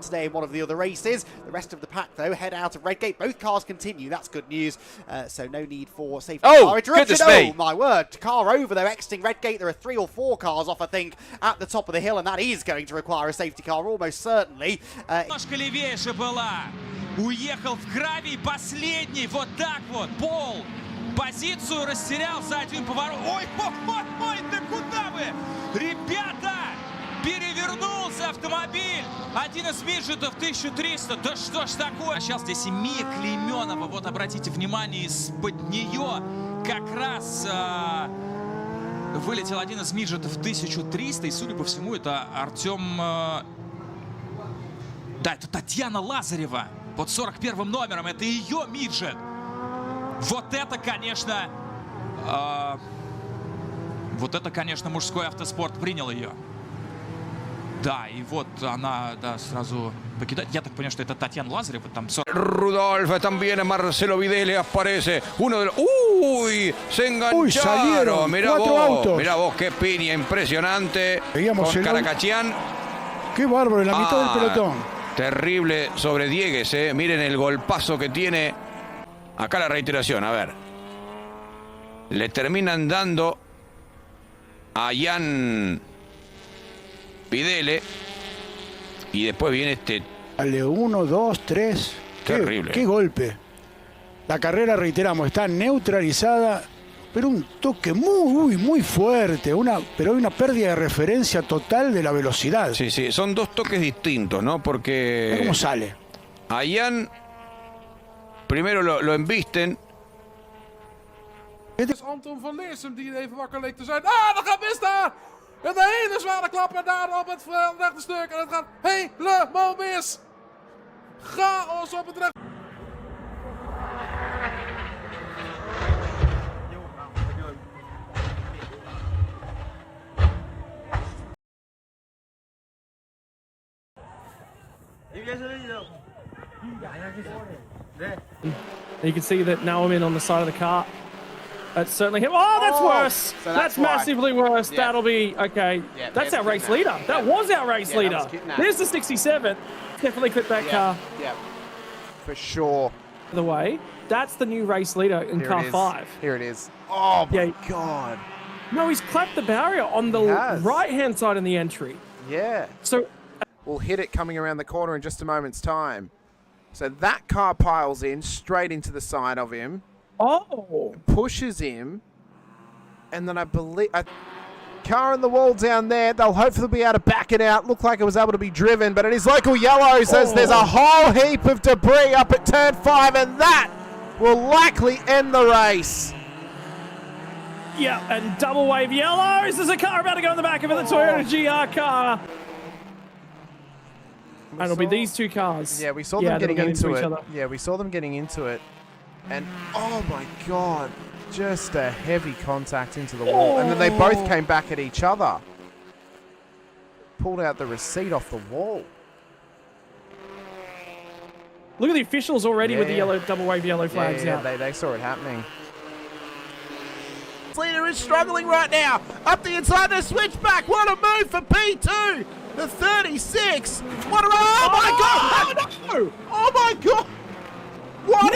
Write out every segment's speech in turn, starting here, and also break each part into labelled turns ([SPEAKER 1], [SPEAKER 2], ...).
[SPEAKER 1] today in one of the other races. The rest of the pack, though, head out of Redgate. Both cars continue. That's good news. So no need for safety car interruption. Oh, my word. Car over, though, exiting Redgate. There are 3 or 4 cars off, I think, at the top of the hill, and that is going to require a safety car, almost certainly.
[SPEAKER 2] Уехал в гравий последний, вот так вот, Пол. Позицию растерял за один поворот. Ой, да куда вы? Ребята, перевернулся автомобиль. Один из виджетов 1300. Да что ж такое? А сейчас здесь и Мия Клейменова. Вот обратите внимание, из-под нее как раз вылетел один из виджетов 1300. И, судя по всему, это Артем... Да, это Татьяна Лазарева. Под 41-м номером. Это ее миджет. Вот это, конечно, мужской автоспорт принял ее. Да, и вот она, да, сразу покидает. Я так понимаю, что это Татьяна Лазарева. Там 40...
[SPEAKER 3] Rudolf, también Marcelo Videle aparece. Uno de los... ¡Uy! Se engancharon.
[SPEAKER 4] Uy, salieron.
[SPEAKER 3] Mirá
[SPEAKER 4] 4 autos.
[SPEAKER 3] Mirá vos, qué piña impresionante.
[SPEAKER 4] Veíamos
[SPEAKER 3] con Caracachian.
[SPEAKER 4] Qué bárbaro, en la mitad del pelotón.
[SPEAKER 3] Terrible sobre Diegues, Miren el golpazo que tiene. Acá la reiteración, a ver. Le terminan dando a Jan Videle. Y después viene este...
[SPEAKER 4] Dale, 1, 2, 3.
[SPEAKER 3] Terrible.
[SPEAKER 4] Qué golpe. La carrera, reiteramos, está neutralizada, pero un toque muy fuerte. Pero hay una pérdida de referencia total de la velocidad.
[SPEAKER 3] Sí, sí, son 2 toques distintos, ¿no? Porque...
[SPEAKER 4] ¿Cómo sale?
[SPEAKER 3] A Jan... Primero lo embisten.
[SPEAKER 5] Het is Anton van Leersum die even wakker leek te zijn. Ah, dat gaat mis daar! Met een hele zware klap en daar op het rechte stuk. En het gaat helemaal mis. Chaos op het rechte.
[SPEAKER 6] You can see that now I'm in on the side of the car. That's certainly him. Oh, that's worse.
[SPEAKER 7] So
[SPEAKER 6] that's massively worse.
[SPEAKER 7] Yeah.
[SPEAKER 6] That'll be okay.
[SPEAKER 7] Yeah,
[SPEAKER 6] that's our race leader. That was our race leader. There's the 67. Definitely clip that car.
[SPEAKER 7] Yeah, for sure.
[SPEAKER 6] By the way, that's the new race leader in car 5.
[SPEAKER 7] Here it is. Oh my God.
[SPEAKER 6] No, he's clapped the barrier on the right-hand side in the entry.
[SPEAKER 7] Yeah.
[SPEAKER 6] So
[SPEAKER 7] we'll hit it coming around the corner in just a moment's time. So that car piles in straight into the side of him.
[SPEAKER 6] Oh.
[SPEAKER 7] Pushes him. And then I believe... car on the wall down there. They'll hopefully be able to back it out. Looked like it was able to be driven, but it is local yellows as there's a whole heap of debris up at turn 5, and that will likely end the race.
[SPEAKER 6] Yeah, and double wave yellows. There's a car about to go in the back of it, the Toyota GR car. And it'll be these 2 cars.
[SPEAKER 7] Yeah, we saw them getting into it.
[SPEAKER 6] Other.
[SPEAKER 7] Yeah, we saw them getting into it. And, oh my God, just a heavy contact into the wall. And then they both came back at each other. Pulled out the receipt off the wall.
[SPEAKER 6] Look at the officials already with the yellow double wave yellow flags out.
[SPEAKER 7] They saw it happening. Leader is struggling right now. Up the inside, the switchback. What a move for P2. The 36. What a... Oh my God.
[SPEAKER 6] No!
[SPEAKER 7] Oh my God. What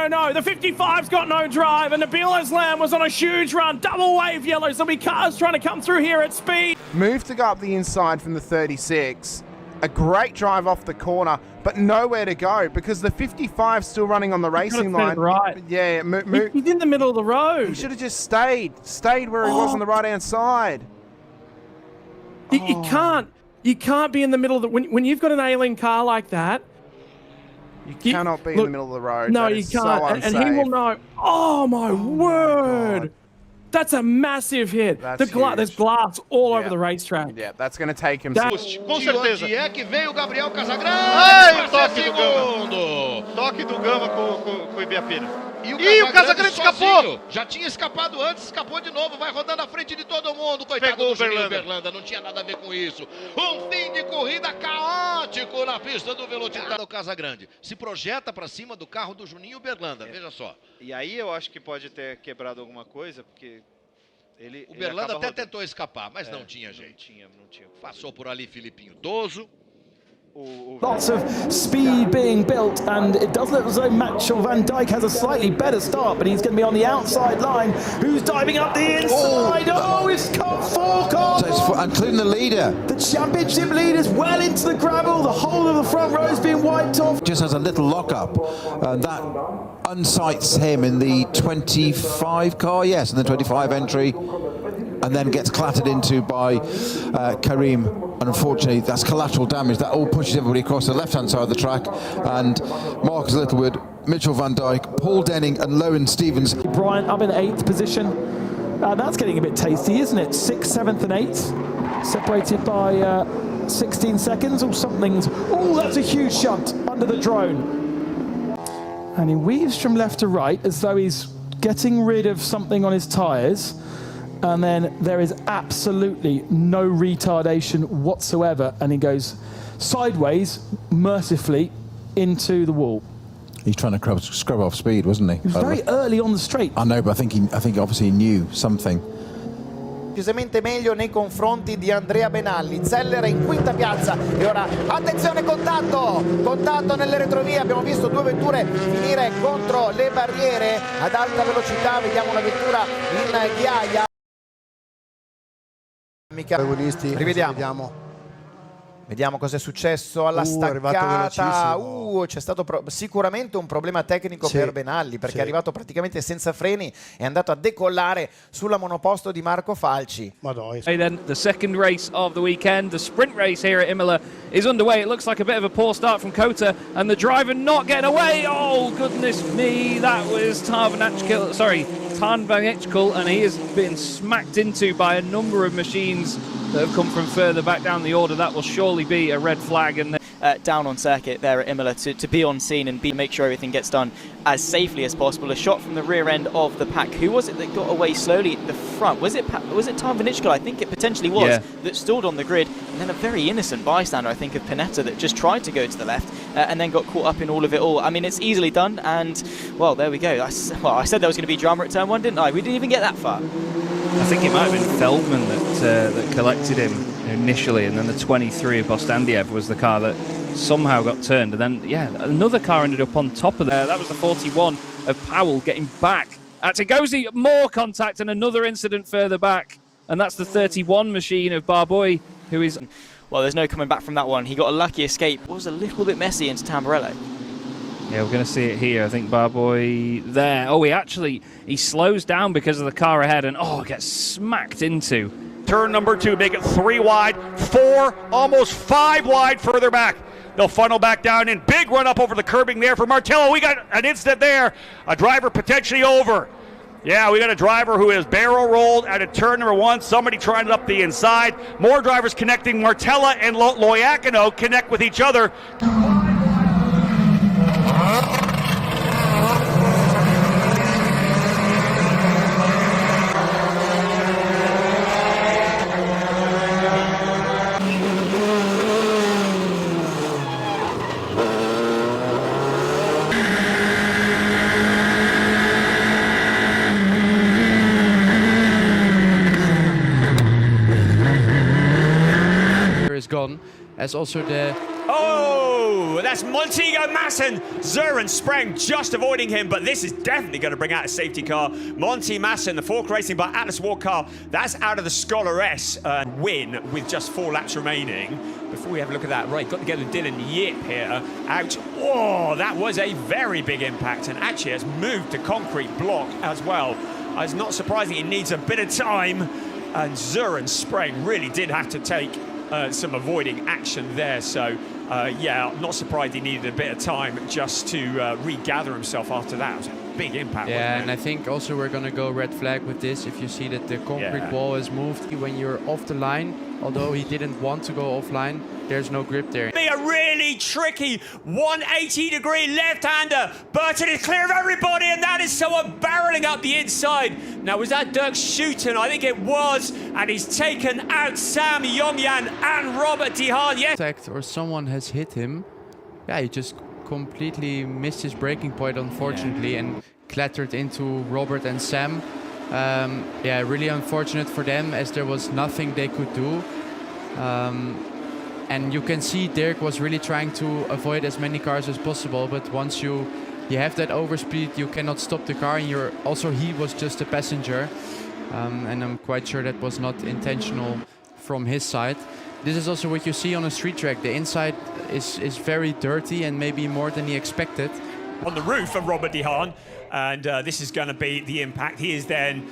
[SPEAKER 6] No. The 55's got no drive, and the Nabila's Lamb was on a huge run. Double wave yellows. There'll be cars trying to come through here at speed.
[SPEAKER 7] Move to go up the inside from the 36. A great drive off the corner, but nowhere to go because the 55's still running on the racing line.
[SPEAKER 6] Right.
[SPEAKER 7] Yeah,
[SPEAKER 6] He's in the middle of the road.
[SPEAKER 7] He should have just stayed where he was on the right-hand side.
[SPEAKER 6] You can't be in the middle of the... When you've got an alien car like that...
[SPEAKER 7] You cannot be in the middle of the road.
[SPEAKER 6] No, you can't. And he will know... Oh, my word! That's a massive hit. There's glass all over the racetrack.
[SPEAKER 7] Yeah, that's going to take him...
[SPEAKER 8] Com certeza. É que veio o Gabriel Casagrande.
[SPEAKER 9] Ai, o toque do Gama. Toque do Gama com o Ibiapina.
[SPEAKER 8] E o Casagrande escapou! Já tinha escapado antes, escapou de novo, vai rodando à frente de todo mundo. Coitado do Juninho Berlanda, não tinha nada a ver com isso. Um fim de corrida caótico na pista do Velocitar do Casagrande. Se projeta para cima do carro do Juninho Berlanda, veja só.
[SPEAKER 9] E aí eu acho que pode ter quebrado alguma coisa, porque
[SPEAKER 8] o Berlanda até tentou escapar, mas não tinha jeito.
[SPEAKER 9] Não tinha.
[SPEAKER 8] Passou por ali Filipinho Toso.
[SPEAKER 6] Lots of speed being built, and it does look as though Mitchell van Dijk has a slightly better start, but he's going to be on the outside line. Who's diving up the inside? Oh, it's cut 4 cars,
[SPEAKER 10] including the leader.
[SPEAKER 6] The championship leader's well into the gravel. The whole of the front row is being wiped off.
[SPEAKER 10] Just has a little lock-up, and that unsights him in the 25 car, yes, in the 25 entry, and then gets clattered into by Karim. And unfortunately, that's collateral damage. That all pushes everybody across the left-hand side of the track. And Marcus Littlewood, Mitchell van Dijk, Paul Denning and Lowen Stevens.
[SPEAKER 6] Bryant up in 8th position. That's getting a bit tasty, isn't it? 6th, 7th and 8th. Separated by 16 seconds or something's... Oh, that's a huge shunt under the drone. And he weaves from left to right as though he's getting rid of something on his tyres. And then there is absolutely no retardation whatsoever, and he goes sideways, mercifully, into the wall.
[SPEAKER 10] He's trying to scrub off speed, wasn't he?
[SPEAKER 6] He was very early on the straight.
[SPEAKER 10] I know, but I think obviously he knew something.
[SPEAKER 11] Decisamente meglio nei confronti di Andrea Benalli. Zeller in quinta piazza e ora attenzione, contatto nelle retrovie. Abbiamo visto 2 vetture finire contro le barriere ad alta velocità. Vediamo una vettura in ghiaia. Vediamo cosa è successo alla staccata. C'è stato sicuramente un problema tecnico per Benalli, perché è arrivato praticamente senza freni, è andato a decollare sulla monoposto di Marco Falci.
[SPEAKER 12] Hey, then the second race of the weekend, the sprint race here at Imola is underway. It looks like a bit of a poor start from Kota, and the driver not getting away. Oh goodness me, that was Tan van Echkel, and he has been smacked into by a number of machines that have come from further back down the order. That will surely be a red flag. And
[SPEAKER 13] down on circuit there at Imola to be on scene and make sure everything gets done as safely as possible. A shot from the rear end of the pack. Who was it that got away slowly at the front? Was it Tan van Echkel? I think it potentially was, that stalled on the grid, and then a very innocent bystander, I think, of Panetta that just tried to go to the left and then got caught up in all of it all. I mean, it's easily done, and well, there we go. I said there was going to be drama at turn 1, didn't I? We didn't even get that far.
[SPEAKER 12] I think it might have been Feldman that collected him initially, and then the 23 of Bostandiev was the car that somehow got turned, and then another car ended up on top of that. That was the 41 of Powell getting back at Tigosi. More contact and another incident further back, and that's the 31 machine of Barboy, who is...
[SPEAKER 13] Well, there's no coming back from that one. He got a lucky escape. It was a little bit messy into Tamburello.
[SPEAKER 12] Yeah, we're going to see it here. I think Barboy there. Oh, he slows down because of the car ahead, and gets smacked into.
[SPEAKER 14] Turn number 2, make it 3 wide, 4, almost 5 wide further back. They'll funnel back down in. Big run up over the curbing there for Martello. We got an incident there. A driver potentially over. Yeah, we got a driver who is barrel rolled at a turn number 1. Somebody trying it up the inside. More drivers connecting. Martella and Loiacono connect with each other.
[SPEAKER 15] Is gone, as also the...
[SPEAKER 16] Oh, that's Montego Masson. Zuren Spreng just avoiding him, but this is definitely going to bring out a safety car. Monty Masson, the Fork Racing by Atlas War car, that's out of the Scholar S win with just 4 laps remaining. Before we have a look at that, right, got together Dylan Yip here, out. Oh, that was a very big impact, and actually has moved to concrete block as well. It's not surprising, it needs a bit of time, and Zuren Spreng really did have to take some avoiding action there, so yeah, not surprised he needed a bit of time just to regather himself after that. It was a big impact.
[SPEAKER 15] Yeah, and I think also we're going to go red flag with this. If you see that the concrete wall is moved when you're off the line, although he didn't want to go offline, there's no grip there.
[SPEAKER 16] Be a really tricky 180-degree left-hander. Burton is clear of everybody, and that is someone barreling up the inside. Now, was that Dirk Schuten? I think it was, and he's taken out Sam Yongyan and Robert Dihan.
[SPEAKER 15] Yes. Or someone has hit him. Yeah, he just completely missed his braking point, unfortunately, and clattered into Robert and Sam. Yeah, really unfortunate for them, as there was nothing they could do. And you can see Dirk was really trying to avoid as many cars as possible, but once you have that overspeed, you cannot stop the car, and he was just a passenger. And I'm quite sure that was not intentional from his side. This is also what you see on a street track. The inside is very dirty and maybe more than he expected.
[SPEAKER 16] On the roof of Robert De Haan, and this is going to be the impact. He is then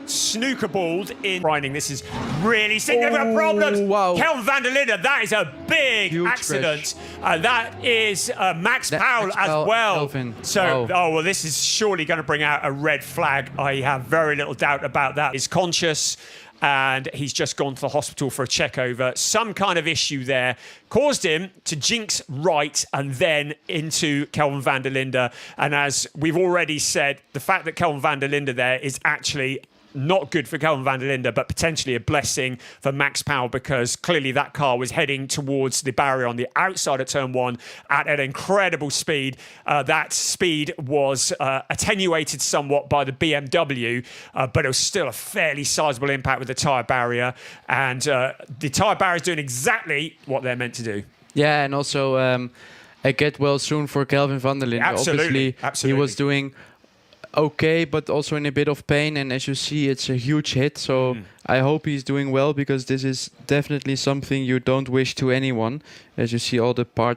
[SPEAKER 16] snooker balled in grinding. This is really significant problems.
[SPEAKER 15] Wow.
[SPEAKER 16] Kelvin van der Linde, that is a big accident. That is Max Powell as well.
[SPEAKER 15] Kelvin.
[SPEAKER 16] So, well, this is surely going to bring out a red flag. I have very little doubt about that. He's conscious, and he's just gone to the hospital for a check over. Some kind of issue there caused him to jinx right and then into Kelvin van der Linde. And as we've already said, the fact that Kelvin van der Linde there is actually not good for Kelvin van der Linde, but potentially a blessing for Max Powell, because clearly that car was heading towards the barrier on the outside of turn 1 at an incredible speed. That speed was attenuated somewhat by the BMW, but it was still a fairly sizable impact with the tyre barrier. And the tyre barrier is doing exactly what they're meant to do.
[SPEAKER 15] Yeah, and also a get well soon for Kelvin van der Linde.
[SPEAKER 16] Absolutely.
[SPEAKER 15] Obviously, he was doing okay, but also in a bit of pain, and as you see, it's a huge hit. So I hope he's doing well, because this is definitely something you don't wish to anyone. As you see, all the parts